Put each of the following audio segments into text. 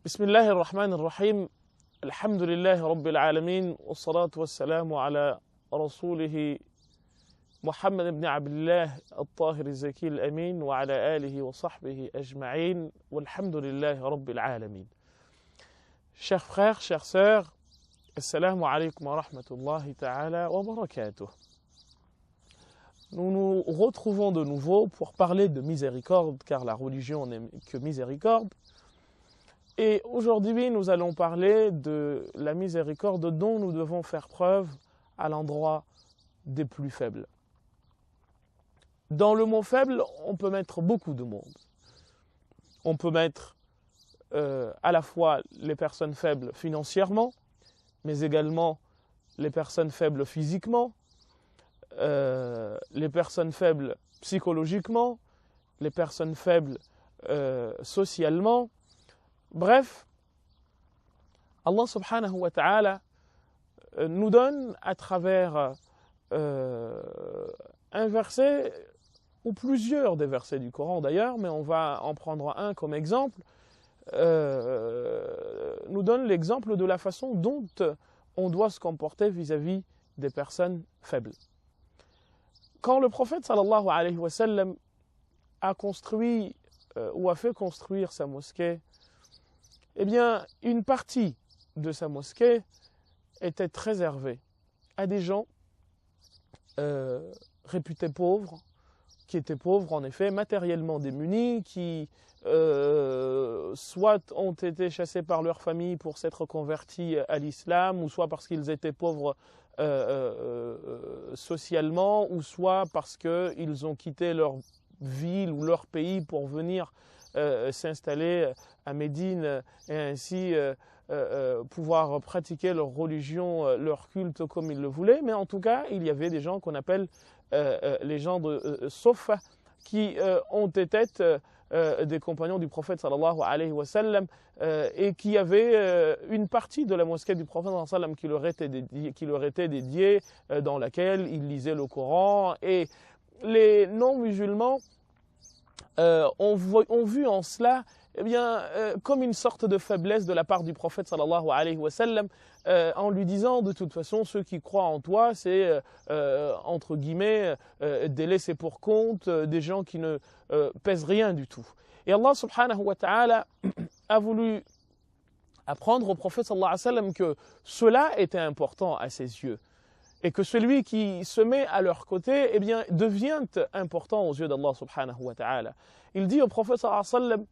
بسم الله الرحمن الرحيم الحمد لله رب العالمين والصلاة والسلام على رسوله محمد بن عبد الله الطاهر الزكي الأمين وعلى آله وصحبه أجمعين والحمد لله رب العالمين. Chers frères, chères sœurs, assalamu alaikum wa rahmatullahi ta'ala wa barakatuh. Nous nous retrouvons de nouveau pour parler de miséricorde, car la religion n'est que miséricorde. Et aujourd'hui, nous allons parler de la miséricorde dont nous devons faire preuve à l'endroit des plus faibles. Dans le mot faible, on peut mettre beaucoup de monde. On peut mettre à la fois les personnes faibles financièrement, mais également les personnes faibles physiquement, les personnes faibles psychologiquement, les personnes faibles socialement. Bref, Allah subhanahu wa ta'ala nous donne à travers un verset, ou plusieurs des versets du Coran d'ailleurs, mais on va en prendre un comme exemple, nous donne l'exemple de la façon dont on doit se comporter vis-à-vis des personnes faibles. Quand le prophète sallallahu alayhi wa sallam a construit ou a fait construire sa mosquée, eh bien, une partie de sa mosquée était réservée à des gens réputés pauvres, qui étaient pauvres en effet, matériellement démunis, qui soit ont été chassés par leur famille pour s'être convertis à l'islam, ou soit parce qu'ils étaient pauvres socialement, ou soit parce qu'ils ont quitté leur ville ou leur pays pour venir s'installer à Médine et ainsi pouvoir pratiquer leur religion, leur culte comme ils le voulaient. Mais en tout cas, il y avait des gens qu'on appelle les gens de Sofa qui ont été des compagnons du prophète sallallahu alayhi wa sallam et qui avaient une partie de la mosquée du prophète sallallahu alayhi wa sallam qui leur était dédiée, dans laquelle ils lisaient le Coran. Et les non-musulmans ont vu en cela comme une sorte de faiblesse de la part du prophète sallallahu alayhi wa sallam, en lui disant de toute façon ceux qui croient en toi c'est entre guillemets des laissés pour compte, des gens qui ne pèsent rien du tout. Et Allah subhanahu wa ta'ala a voulu apprendre au prophète sallallahu alayhi wa sallam que cela était important à ses yeux, et que celui qui se met à leur côté devient important aux yeux d'Allah subhanahu wa ta'ala. Il dit au prophète sallallahu alayhi wa sallam: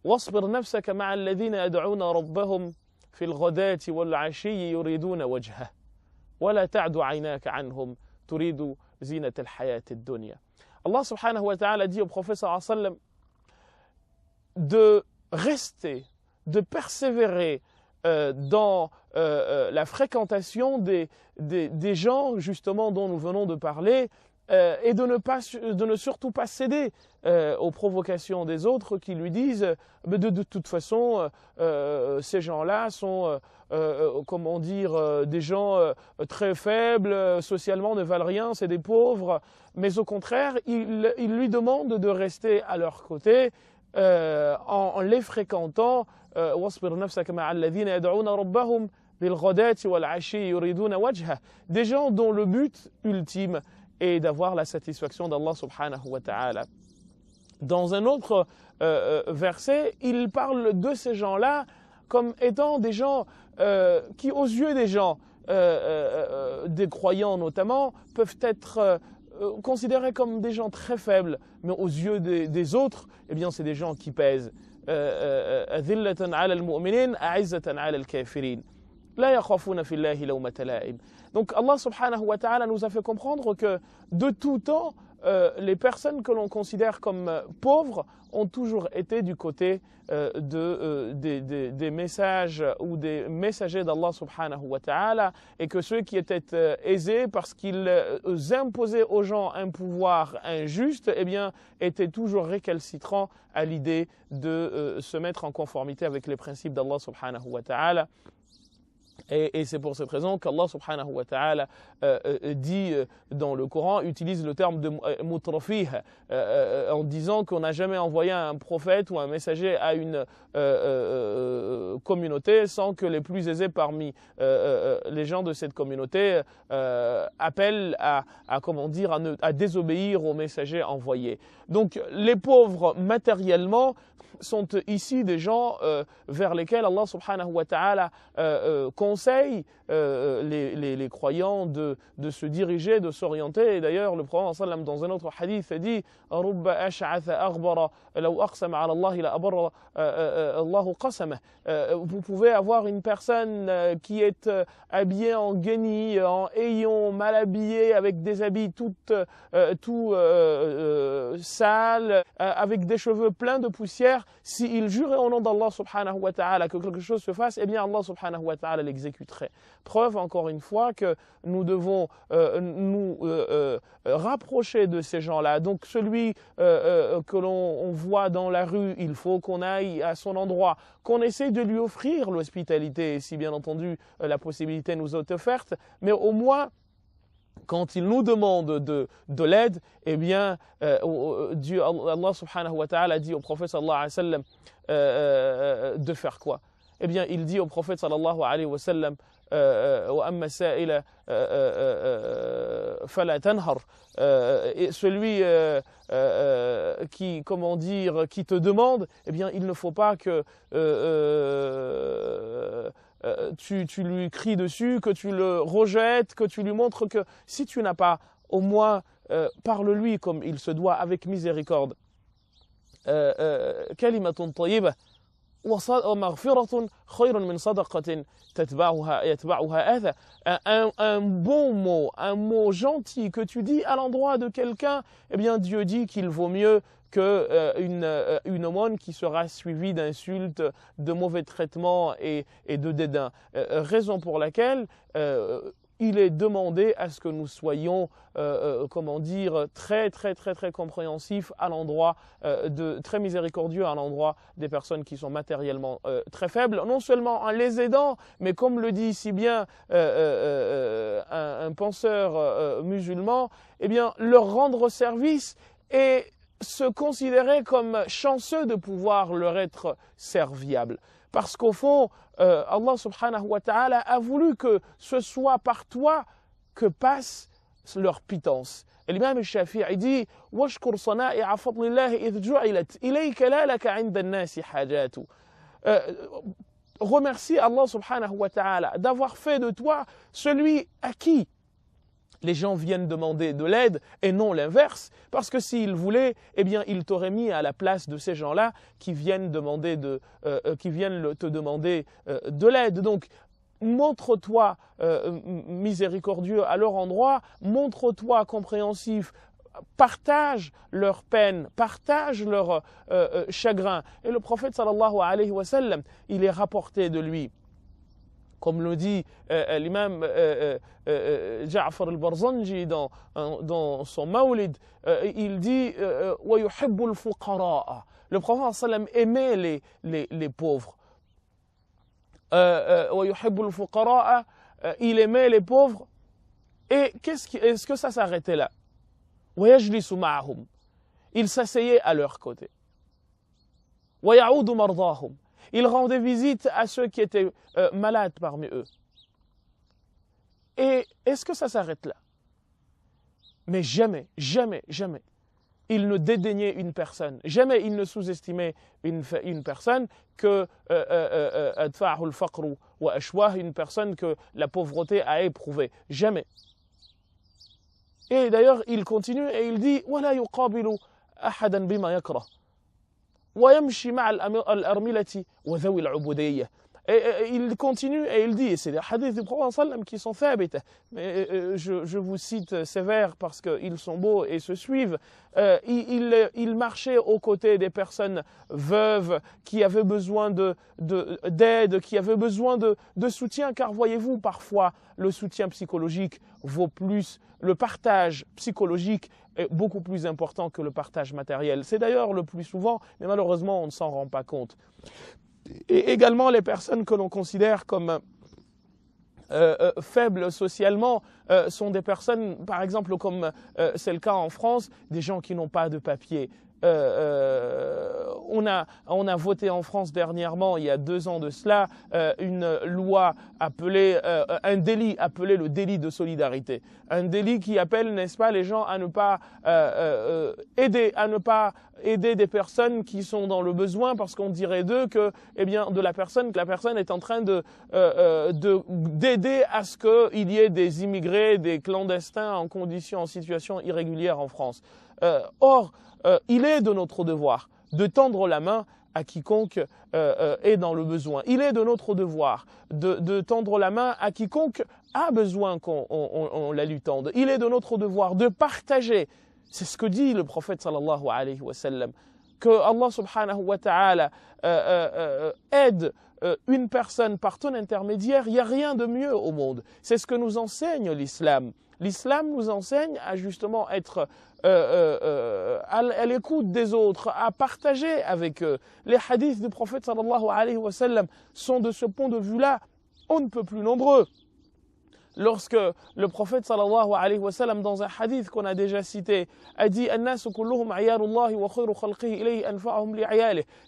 واصبر نفسك مع الذين يدعون ربهم في الغداة والعشي يريدون وجهه ولا تعد عيناك عنهم تريد زينة الحياة الدنيا. Allah subhanahu wa ta'ala dit au prophète sallallahu alayhi wa sallam de rester, de persévérer dans la fréquentation des gens justement dont nous venons de parler, et de ne surtout pas céder aux provocations des autres qui lui disent de toute façon ces gens-là sont comment dire des gens très faibles, socialement ne valent rien, c'est des pauvres. Mais au contraire, il lui demande de rester à leur côté en les fréquentant. واصبر نفسك مع الذين يدعون ربهم بالغداة والعشي يريدون وجهه, des gens dont le but ultime est d'avoir la satisfaction d'Allah subhanahu wa ta'ala. Dans un autre verset, il parle de ces gens-là comme étant des gens qui, aux yeux des gens, des croyants notamment, peuvent être considérés comme des gens très faibles, mais aux yeux des autres, c'est des gens qui pèsent. أذلة على المؤمنين أعزة على الكافرين لا يخافون في الله لومة لائم. Donc Allah subhanahu wa ta'ala nous a fait comprendre que de tout temps, les personnes que l'on considère comme pauvres ont toujours été du côté des messages ou des messagers d'Allah subhanahu wa ta'ala, et que ceux qui étaient aisés parce qu'ils imposaient aux gens un pouvoir injuste, étaient toujours récalcitrants à l'idée de se mettre en conformité avec les principes d'Allah subhanahu wa ta'ala. Et c'est pour cette raison qu'Allah subhanahu wa ta'ala dit dans le Coran, utilise le terme de mutrafih en disant qu'on n'a jamais envoyé un prophète ou un messager à une communauté sans que les plus aisés parmi les gens de cette communauté appellent à désobéir au messager envoyé. Donc les pauvres matériellement sont ici des gens vers lesquels Allah subhanahu wa ta'ala conseille les croyants de se diriger, de s'orienter. Et d'ailleurs, le prophète sallam dans un autre hadith dit Rubba ash'atha aghbara law aqsama ala Allah la abarra Allahu qasama. Vous pouvez avoir une personne qui est habillée en guenille, en haillons, mal habillée, avec des habits tout sales, avec des cheveux pleins de poussière. S'il jurait au nom d'Allah subhanahu wa ta'ala que quelque chose se fasse, eh bien Allah subhanahu wa ta'ala l'exécuterait. Preuve encore une fois que nous devons nous rapprocher de ces gens-là. Donc celui que l'on voit dans la rue, il faut qu'on aille à son endroit, qu'on essaie de lui offrir l'hospitalité, si bien entendu la possibilité nous est offerte, mais au moins quand il nous demande de l'aide, eh bien, Allah subhanahu wa ta'ala dit au prophète sallallahu alayhi wa sallam de faire quoi? Eh bien, il dit au prophète sallallahu alayhi wa sallam وَأَمَّا السَّائِلَ فَلَا تَنْهَرْ celui qui te demande, eh bien, il ne faut pas que tu lui cries dessus, que tu le rejettes, que tu lui montres que si tu n'as pas, au moins parle-lui comme il se doit, avec miséricorde. كلمة طيبة ومغفرة خير من صدقة يتبعها أذى. Un bon mot, un mot gentil que tu dis à l'endroit de quelqu'un, eh bien Dieu dit qu'il vaut mieux qu'une aumône qui sera suivie d'insultes, de mauvais traitements et de dédain. Raison pour laquelle il est demandé à ce que nous soyons, très compréhensifs à l'endroit, très miséricordieux à l'endroit des personnes qui sont matériellement très faibles, non seulement en les aidant, mais comme le dit si bien un penseur musulman, eh bien leur rendre service et se considérer comme chanceux de pouvoir leur être serviable. Parce qu'au fond, Allah subhanahu wa ta'ala a voulu que ce soit par toi que passe leur pitance. Et l'imam al-Shafi'i dit وَاشْكُرْ صَنَائِعَ فَضْلِ اللَّهِ إِذْ جُعِلَتْ إِلَيْكَ لَا لَكَ عِنْدَ النَّاسِ حَاجَاتُ. Remercie Allah subhanahu wa ta'ala d'avoir fait de toi celui à qui les gens viennent demander de l'aide et non l'inverse, parce que s'il voulait, eh bien, il t'aurait mis à la place de ces gens-là qui viennent te demander de l'aide. Donc, montre-toi miséricordieux à leur endroit, montre-toi compréhensif, partage leur peine, partage leur chagrin. Et le prophète sallallahu alayhi wa sallam, il est rapporté de lui, comme le dit l'imam Ja'far al-Barzanji dans son Mawlid, il dit وَيُحِبُّ الْفُقَرَاءَ. Le prophète sallam aimait les pauvres. وَيُحِبُّ الْفُقَرَاءَ, il aimait les pauvres. Et est-ce que ça s'arrêtait là? وَيَجْلِسُ مَعَهُمْ, il s'asseyait à leur côté. وَيَعُودُ مَرْضَاهُمْ, il rendait visite à ceux qui étaient malades parmi eux. Et est-ce que ça s'arrête là? Mais jamais, jamais, jamais, il ne dédaignait une personne. Jamais il ne sous-estimait une personne que une personne que la pauvreté a éprouvée. Jamais. Et d'ailleurs, il continue et il dit وَلَا يُقَابِلُ أَحَدًا بِمَا يَكْرَهُ وَيَمْشِي مَعَ الْأَرْمِلَةِ وَذَوِي الْعُبُودِيَّةِ. Et il continue et il dit, et c'est des hadiths du prophète sallam qui sont faibles, mais je vous cite ces vers parce qu'ils sont beaux et se suivent. Il marchait aux côtés des personnes veuves qui avaient besoin d'aide, qui avaient besoin de soutien, car voyez-vous, parfois le soutien psychologique vaut plus, le partage psychologique est beaucoup plus important que le partage matériel. C'est d'ailleurs le plus souvent, mais malheureusement on ne s'en rend pas compte. Et également les personnes que l'on considère comme faibles socialement sont des personnes, par exemple, comme c'est le cas en France, des gens qui n'ont pas de papier. On a voté en France dernièrement, il y a 2 ans de cela, une loi appelée, un délit appelé le délit de solidarité. Un délit qui appelle, n'est-ce pas, les gens à ne pas aider des personnes qui sont dans le besoin, parce qu'on dirait d'eux que, eh bien, que la personne est en train d'aider à ce qu'il y ait des immigrés, des clandestins en situation irrégulière en France. Or, il est de notre devoir de tendre la main à quiconque est dans le besoin. Il est de notre devoir de tendre la main à quiconque a besoin qu'on la lui tende. Il est de notre devoir de partager. C'est ce que dit le prophète sallallahu alayhi wa sallam, que Allah subhanahu wa ta'ala aide une personne par ton intermédiaire. Il n'y a rien de mieux au monde. C'est ce que nous enseigne l'islam. L'islam nous enseigne à justement être à l'écoute des autres, à partager avec eux. Les hadiths du prophète sallallahu alayhi wa sallam sont de ce point de vue-là, on ne peut plus nombreux. Lorsque le prophète sallallahu alayhi wa sallam, dans un hadith qu'on a déjà cité, a dit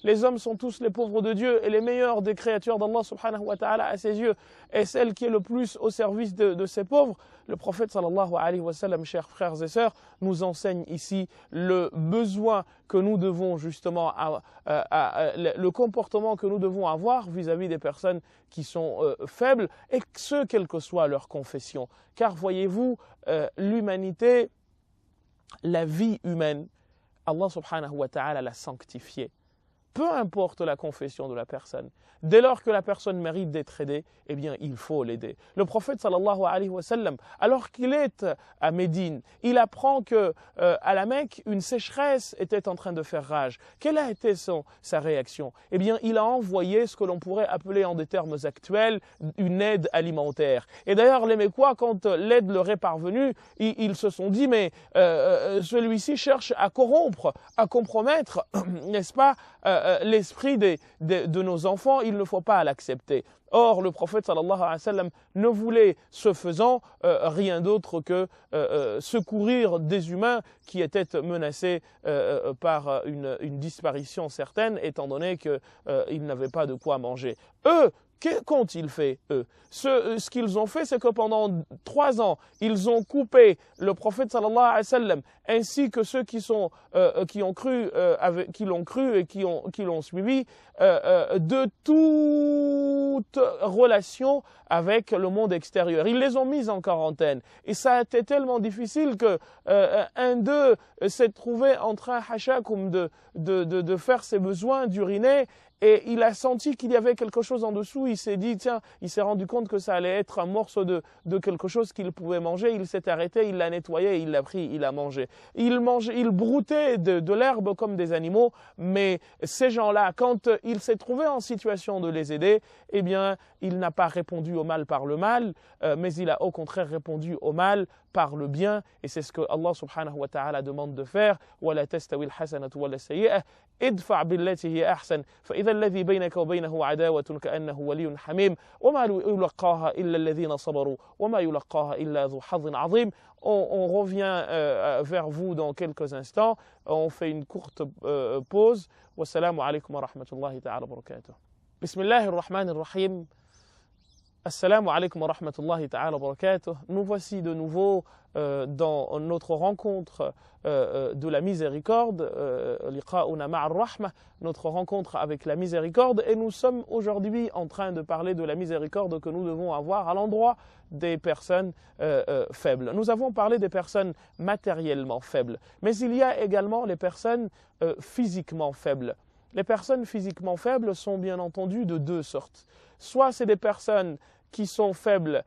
les hommes sont tous les pauvres de Dieu et les meilleurs des créatures d'Allah subhanahu wa ta'ala à ses yeux, et celle qui est le plus au service de ces pauvres. Le prophète sallallahu alayhi wa sallam, chers frères et sœurs, nous enseigne ici le besoin que nous devons justement, le comportement que nous devons avoir vis-à-vis des personnes qui sont faibles, et ce, quelle que soit leur confession. Car voyez-vous, l'humanité, la vie humaine, Allah subhanahu wa ta'ala l'a sanctifiée. Peu importe la confession de la personne, dès lors que la personne mérite d'être aidée, eh bien, il faut l'aider. Le prophète sallallahu alayhi wa sallam, alors qu'il est à Médine, il apprend que à la Mecque, une sécheresse était en train de faire rage. Quelle a été sa réaction? Eh bien, il a envoyé ce que l'on pourrait appeler en des termes actuels une aide alimentaire. Et d'ailleurs, les Mécois, quand l'aide leur est parvenue, ils se sont dit, mais celui-ci cherche à corrompre, à compromettre, n'est-ce pas, l'esprit de nos enfants, il ne faut pas l'accepter. Or, le prophète sallallahu alayhi wa sallam ne voulait, ce faisant, rien d'autre que secourir des humains qui étaient menacés par une disparition certaine, étant donné qu'ils n'avaient pas de quoi manger. Eux, qu'ont-ils fait, eux? Ce qu'ils ont fait, c'est que pendant 3 ans, ils ont coupé le prophète sallallahu alayhi wa sallam, ainsi que ceux qui l'ont cru et qui l'ont suivi, de toute relation avec le monde extérieur. Ils les ont mis en quarantaine. Et ça a été tellement difficile que un d'eux s'est trouvé en train, hashakum, de faire ses besoins, d'uriner, et il a senti qu'il y avait quelque chose en dessous. Il s'est dit, tiens, il s'est rendu compte que ça allait être un morceau de quelque chose qu'il pouvait manger. Il s'est arrêté, il l'a nettoyé, il l'a pris, il a mangé. Il broutait de l'herbe comme des animaux, mais ces gens-là, quand il s'est trouvé en situation de les aider, eh bien, il n'a pas répondu au mal par le mal, mais il a au contraire répondu au mal par le bien, et c'est ce que Allah subhanahu wa ta'ala demande de faire. وَلَا تَسْتَوِي الْحَسَنَةُ وَلَا السَّيِّئَةُ ادفع بالتي هي أحسن فإذا الذي بينك وبينه عداوة كأنه ولي حميم وما يلقاها إلا الذين صبروا وما يلقاها إلا ذو حظ عظيم. On revient vers vous dans quelques instants. On fait une courte pause. Wassalamu alaikum wa rahmatullahi ta'ala wa barakatuh. Bismillahir Rahmanir Rahim. Assalamu alaikum wa rahmatullahi ta'ala wa barakatuh. Nous voici de nouveau dans notre rencontre de la miséricorde, liqa'una ma'ar rahma, notre rencontre avec la miséricorde, et nous sommes aujourd'hui en train de parler de la miséricorde que nous devons avoir à l'endroit des personnes faibles. Nous avons parlé des personnes matériellement faibles, mais il y a également les personnes physiquement faibles. Les personnes physiquement faibles sont bien entendu de 2 sortes. Soit c'est des personnes qui sont faibles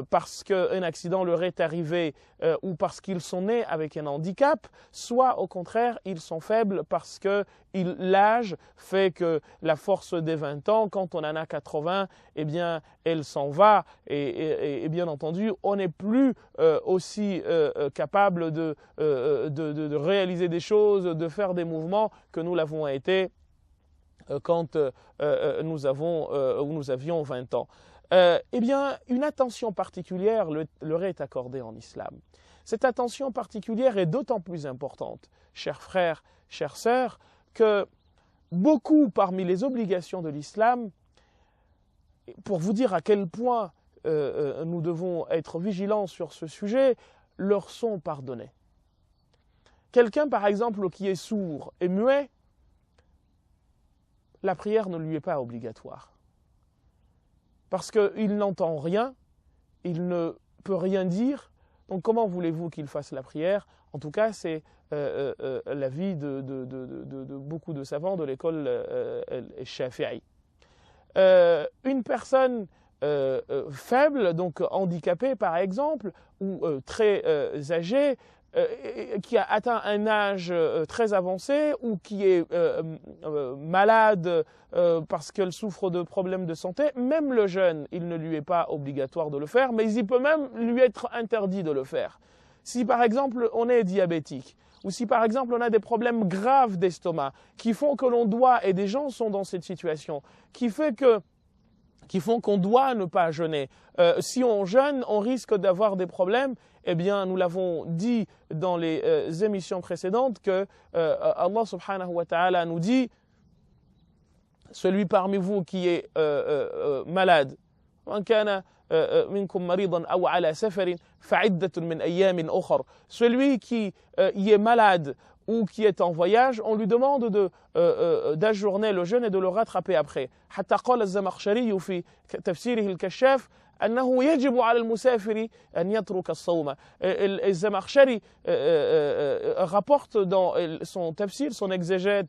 parce qu'un accident leur est arrivé ou parce qu'ils sont nés avec un handicap, soit au contraire, ils sont faibles parce que l'âge fait que la force des 20 ans, quand on en a 80, eh bien, elle s'en va. Et bien entendu, on n'est plus aussi capable de réaliser des choses, de faire des mouvements que nous l'avons été quand nous avions 20 ans. eh bien, une attention particulière leur est accordée en islam. Cette attention particulière est d'autant plus importante, chers frères, chères sœurs, que beaucoup parmi les obligations de l'islam, pour vous dire à quel point nous devons être vigilants sur ce sujet, leur sont pardonnées. Quelqu'un, par exemple, qui est sourd et muet, la prière ne lui est pas obligatoire. Parce qu'il n'entend rien, il ne peut rien dire, donc comment voulez-vous qu'il fasse la prière? En tout cas, c'est l'avis de beaucoup de savants de l'école Shafi'i. Une personne faible, donc handicapée par exemple, ou très âgée, qui a atteint un âge très avancé ou qui est malade parce qu'elle souffre de problèmes de santé, même le jeune, il ne lui est pas obligatoire de le faire, mais il peut même lui être interdit de le faire. Si par exemple on est diabétique, ou si par exemple on a des problèmes graves d'estomac qui font que l'on doit, et des gens sont dans cette situation, qui font qu'on doit ne pas jeûner. Si on jeûne, on risque d'avoir des problèmes. Eh bien, nous l'avons dit dans les émissions précédentes que Allah subhanahu wa ta'ala nous dit, celui parmi vous qui est malade, celui qui y est malade ou qui est en voyage, on lui demande d'ajourner le jeûne et de le rattraper après. حتى قال الزمخشري في تفسيره الكشاف أنه يجب على المسافر أن يترك الصوم. الزمخشري rapporte dans son tafsir, son exégèse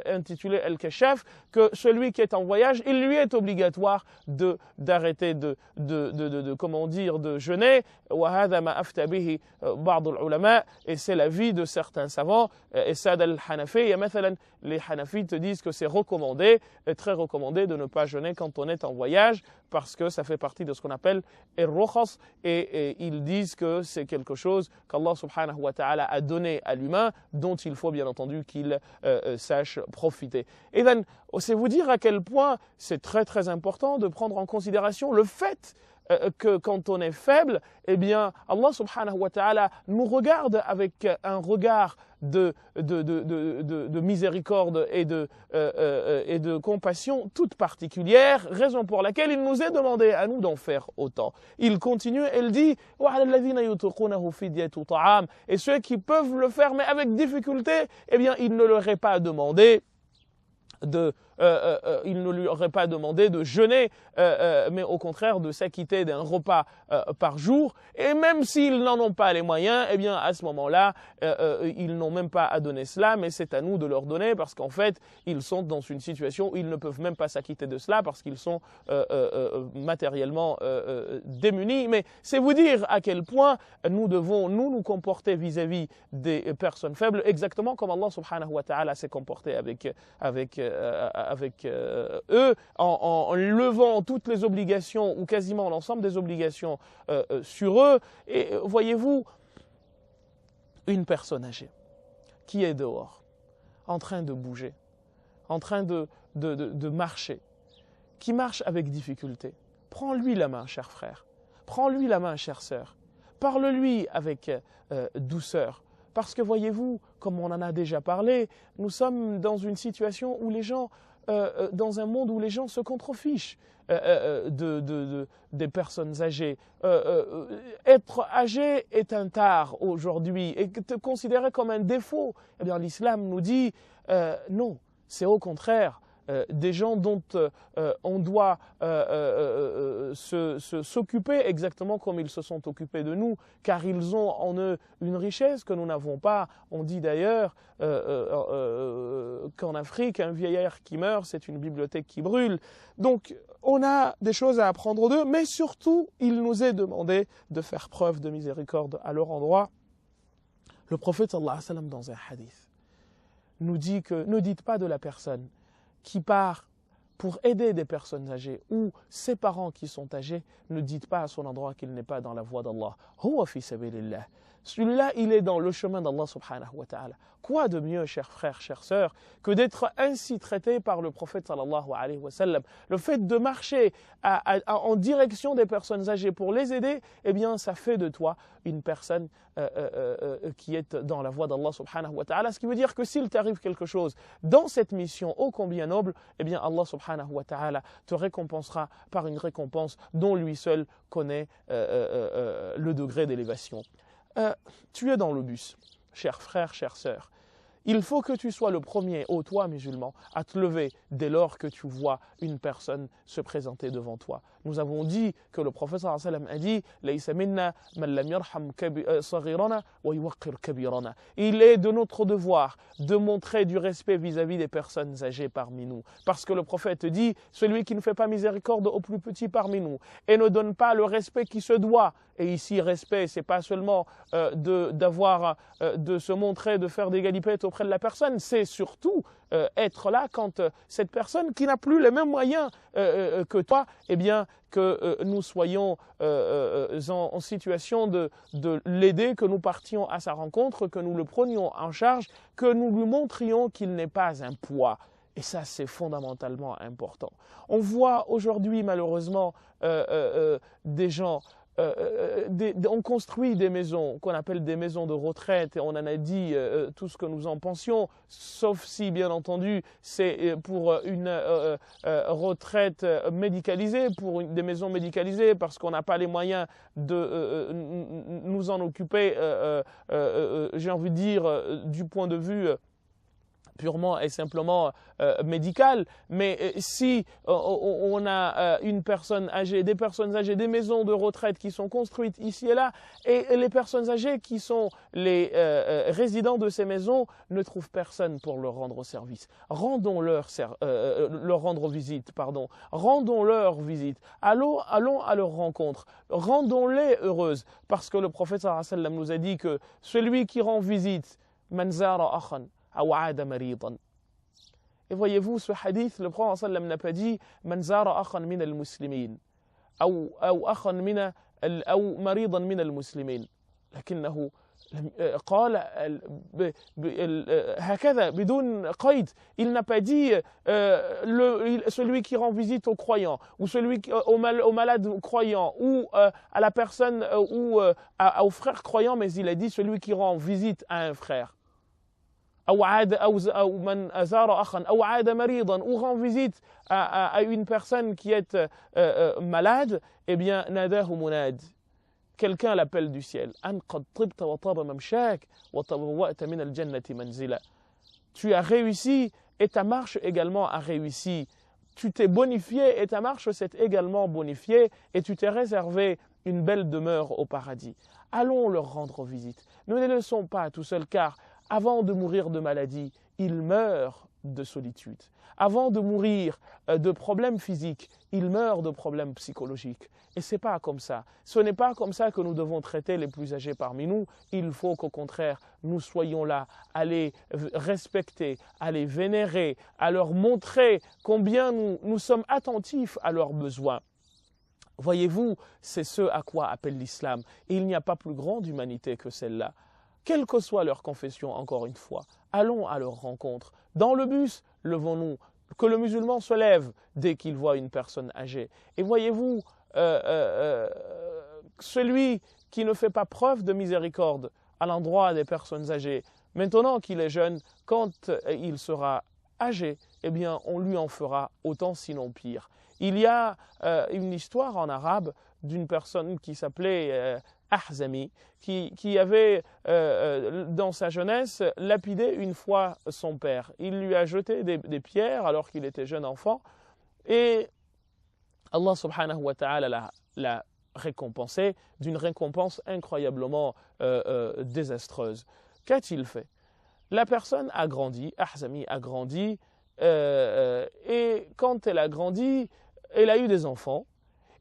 intitulé Al-Kashaf, que celui qui est en voyage, il lui est obligatoire d'arrêter comment dire, de jeûner. وهذا ما أفتى به بعض العلماء, et c'est l'avis de certains savants. Et Sad al-Hanafi, مثلا, les Hanafites disent que c'est recommandé, très recommandé de ne pas jeûner quand on est en voyage, parce que ça fait partie de ce qu'on appelle el-rukhas, et ils disent que c'est quelque chose qu'Allah subhanahu wa ta'ala a donné à l'humain, dont il faut bien entendu qu'il sache profiter. Et bien, c'est vous dire à quel point c'est très très important de prendre en considération le fait que quand on est faible, eh bien, Allah subhanahu wa ta'ala nous regarde avec un regard de miséricorde et de compassion toute particulière, raison pour laquelle il nous est demandé à nous d'en faire autant. Il continue, il dit, et ceux qui peuvent le faire, mais avec difficulté, eh bien, il ne leur est pas demandé il ne lui aurait pas demandé de jeûner, mais au contraire de s'acquitter d'un repas par jour. Et même s'ils n'en ont pas les moyens, eh bien à ce moment-là, ils n'ont même pas à donner cela, mais c'est à nous de leur donner, parce qu'en fait, ils sont dans une situation où ils ne peuvent même pas s'acquitter de cela, parce qu'ils sont matériellement démunis. Mais c'est vous dire à quel point nous devons nous comporter vis-à-vis des personnes faibles, exactement comme Allah subhanahu wa ta'ala s'est comporté avec eux, en levant toutes les obligations, ou quasiment l'ensemble des obligations sur eux. Et voyez-vous, une personne âgée qui est dehors, en train de bouger, en train de marcher, qui marche avec difficulté, prends-lui la main, cher frère, prends-lui la main, chère sœur, parle-lui avec douceur. Parce que voyez-vous, comme on en a déjà parlé, nous sommes dans une situation où les gens, dans un monde où les gens se contrefichent des personnes âgées. Être âgé est un tard aujourd'hui et considéré comme un défaut. Eh bien, l'islam nous dit non, c'est au contraire. Des gens dont on doit s'occuper exactement comme ils se sont occupés de nous, car ils ont en eux une richesse que nous n'avons pas. On dit d'ailleurs qu'en Afrique, un vieillard qui meurt, c'est une bibliothèque qui brûle. Donc, on a des choses à apprendre d'eux, mais surtout, il nous est demandé de faire preuve de miséricorde à leur endroit. Le prophète sallallahu alayhi wa sallam, dans un hadith, nous dit que ne dites pas de la personne qui part pour aider des personnes âgées ou ses parents qui sont âgés, ne dites pas à son endroit qu'il n'est pas dans la voie d'Allah. Huwa fi sabilillah. celui-là, il est dans le chemin d'Allah subhanahu wa ta'ala. Quoi de mieux, chers frères, chères sœurs, que d'être ainsi traité par le prophète sallallahu alayhi wa sallam. Le fait de marcher en direction des personnes âgées pour les aider, eh bien, ça fait de toi une personne qui est dans la voie d'Allah subhanahu wa ta'ala. Ce qui veut dire que s'il t'arrive quelque chose dans cette mission ô combien noble, eh bien, Allah subhanahu wa ta'ala te récompensera par une récompense dont lui seul connaît le degré d'élévation. Tu es dans le bus, chers frères, chères sœurs. Il faut que tu sois le premier, ô toi musulman, à te lever dès lors que tu vois une personne se présenter devant toi. Nous avons dit que le prophète sallallahu alayhi wa sallam a dit "Laysa minna man lam yarham saghirana wa yuwaqqir kabirana." Il est de notre devoir de montrer du respect vis-à-vis des personnes âgées parmi nous. Parce que le prophète dit celui qui ne fait pas miséricorde au plus petit parmi nous et ne donne pas le respect qui se doit. Et ici, respect, c'est pas seulement de se montrer, de faire des galipettes auprès de la personne, c'est surtout être là quand cette personne qui n'a plus les mêmes moyens que toi, eh bien, que nous soyons en situation de l'aider, que nous partions à sa rencontre, que nous le prenions en charge, que nous lui montrions qu'il n'est pas un poids. Et ça, c'est fondamentalement important. On voit aujourd'hui, malheureusement, des gens... on construit des maisons qu'on appelle des maisons de retraite et on en a dit tout ce que nous en pensions, sauf si bien entendu c'est pour une retraite médicalisée, pour des maisons médicalisées parce qu'on n'a pas les moyens de nous en occuper, j'ai envie de dire du point de vue purement et simplement médical, mais si on a une personne âgée, des personnes âgées, des maisons de retraite qui sont construites ici et là, et les personnes âgées qui sont les résidents de ces maisons ne trouvent personne pour leur rendre service. Rendons-leur leur rendre visite, pardon. Rendons-leur visite. Allons à leur rencontre. Rendons-les heureuses, parce que le prophète sallallahu alayhi wa sallam nous a dit que celui qui rend visite, man zara akhan, et voyez-vous, ce hadith, le prophète sallam n'a pas dit man zara akhan min al-muslimin ou akhan min ou maridan min al-muslimin, لكنه قال هكذا بدون قيد. Il n'a pas dit celui qui rend visite aux croyants ou celui aux malades croyants ou à la personne ou aux frères croyants, mais il a dit celui qui rend visite à un frère. أو من أزار أخا أو عاد مريضا ou rend visite à une personne qui est malade, eh bien ناداه مناد, quelqu'un l'appelle du ciel. أن قد طبت وطاب ممشاك وتبوأت من الجنة منزلا. Tu as réussi et ta marche également a réussi. Tu t'es bonifié et ta marche s'est également bonifiée et tu t'es réservé une belle demeure au paradis. Allons leur rendre visite. Ne les laissons pas tout seuls, car avant de mourir de maladie, ils meurent de solitude. Avant de mourir de problèmes physiques, ils meurent de problèmes psychologiques. Et ce n'est pas comme ça. Ce n'est pas comme ça que nous devons traiter les plus âgés parmi nous. Il faut qu'au contraire, nous soyons là à les respecter, à les vénérer, à leur montrer combien nous sommes attentifs à leurs besoins. Voyez-vous, c'est ce à quoi appelle l'islam. Et il n'y a pas plus grande humanité que celle-là. Quelle que soit leur confession, encore une fois, allons à leur rencontre. Dans le bus, levons-nous, que le musulman se lève dès qu'il voit une personne âgée. Et voyez-vous, celui qui ne fait pas preuve de miséricorde à l'endroit des personnes âgées, maintenant qu'il est jeune, quand il sera âgé, eh bien, on lui en fera autant, sinon pire. Il y a une histoire en arabe d'une personne qui s'appelait Ahzami, qui avait, dans sa jeunesse, lapidé une fois son père. Il lui a jeté des pierres alors qu'il était jeune enfant, et Allah subhanahu wa ta'ala l'a récompensé d'une récompense incroyablement désastreuse. Qu'a-t-il fait? La personne a grandi, Ahzami a grandi, et quand elle a grandi, elle a eu des enfants,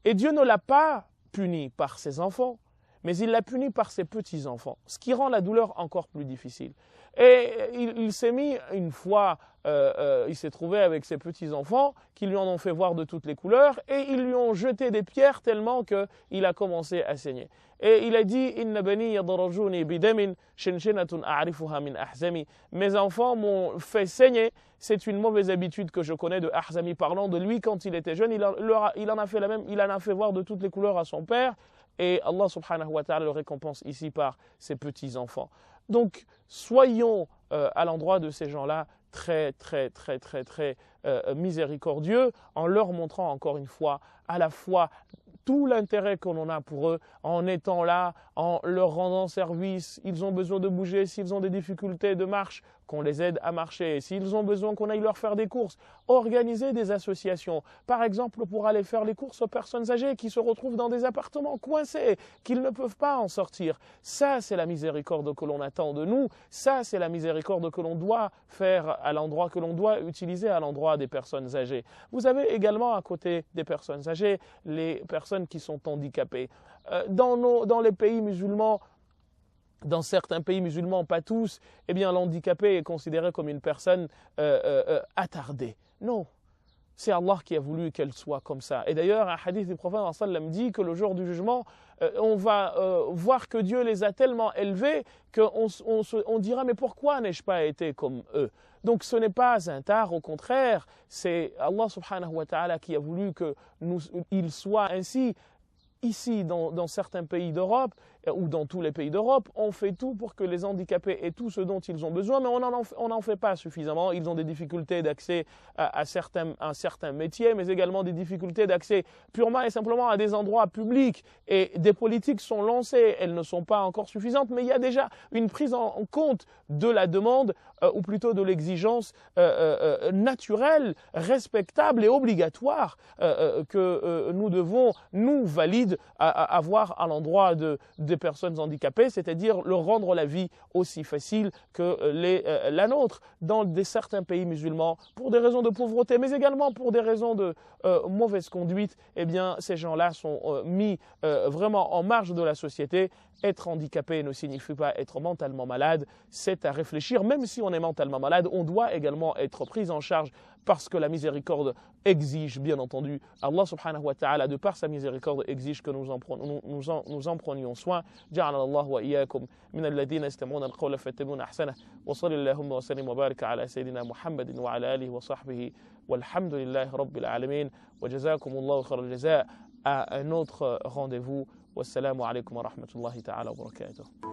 et Dieu ne l'a pas puni par ses enfants, mais il l'a puni par ses petits-enfants, ce qui rend la douleur encore plus difficile. Et il s'est mis une fois, il s'est trouvé avec ses petits-enfants qui lui en ont fait voir de toutes les couleurs et ils lui ont jeté des pierres tellement qu'il a commencé à saigner. Et il a dit « Inna bani yadarajuni bidamin shinshinatun a'rifuha min ahzami » Mes enfants m'ont fait saigner, c'est une mauvaise habitude que je connais de Ahzami, parlant de lui quand il était jeune, il en a fait la même, il en a fait voir de toutes les couleurs à son père et Allah subhanahu wa ta'ala le récompense ici par ses petits-enfants. Donc soyons à l'endroit de ces gens-là très miséricordieux en leur montrant encore une fois à la fois tout l'intérêt que l'on a pour eux, en étant là, en leur rendant service. Ils ont besoin de bouger, s'ils ont des difficultés de marche, qu'on les aide à marcher. S'ils ont besoin qu'on aille leur faire des courses, organiser des associations. Par exemple, pour aller faire les courses aux personnes âgées qui se retrouvent dans des appartements coincés, qu'ils ne peuvent pas en sortir. Ça, c'est la miséricorde que l'on attend de nous. Ça, c'est la miséricorde que l'on doit faire à l'endroit, que l'on doit utiliser à l'endroit des personnes âgées. Vous avez également à côté des personnes âgées, les personnes qui sont handicapées. Dans les pays musulmans, dans certains pays musulmans, pas tous, eh bien l'handicapé est considéré comme une personne attardée. Non, c'est Allah qui a voulu qu'elle soit comme ça. Et d'ailleurs, un hadith du prophète sallam dit que le jour du jugement, on va voir que Dieu les a tellement élevés qu'on dira « mais pourquoi n'ai-je pas été comme eux ?» Donc ce n'est pas un tard, au contraire, c'est Allah subhanahu wa ta'ala qui a voulu qu'il soit ainsi. Ici, dans certains pays d'Europe, ou dans tous les pays d'Europe, on fait tout pour que les handicapés aient tout ce dont ils ont besoin, mais on n'en fait pas suffisamment. Ils ont des difficultés d'accès à certains métiers, mais également des difficultés d'accès purement et simplement à des endroits publics. Et des politiques sont lancées, elles ne sont pas encore suffisantes, mais il y a déjà une prise en compte de la demande, ou plutôt de l'exigence naturelle, respectable et obligatoire que nous devons, nous valides, avoir à l'endroit des personnes handicapées, c'est-à-dire leur rendre la vie aussi facile que la nôtre. Dans certains pays musulmans, pour des raisons de pauvreté, mais également pour des raisons de mauvaise conduite, eh bien, ces gens-là sont mis vraiment en marge de la société. Être handicapé ne signifie pas être mentalement malade, c'est à réfléchir. Même si on est mentalement malade, on doit également être pris en charge parce que la miséricorde exige, bien entendu, Allah subhanahu wa ta'ala, de par sa miséricorde, exige que nous en prenions soin. Ja'ala Allah wa iyyakum min alladhina yastami'una al-qawla fayattabi'una ahsana. Wa sallallahu wa sallim wa baraka ala sayyidina Muhammadin wa ala alihi wa sahbihi walhamdulillahi rabbil alamin wa jazakumullahu khairal jazaa. À un autre rendez-vous. Wassalamu alaikum wa rahmatullahi ta'ala wa barakatuh.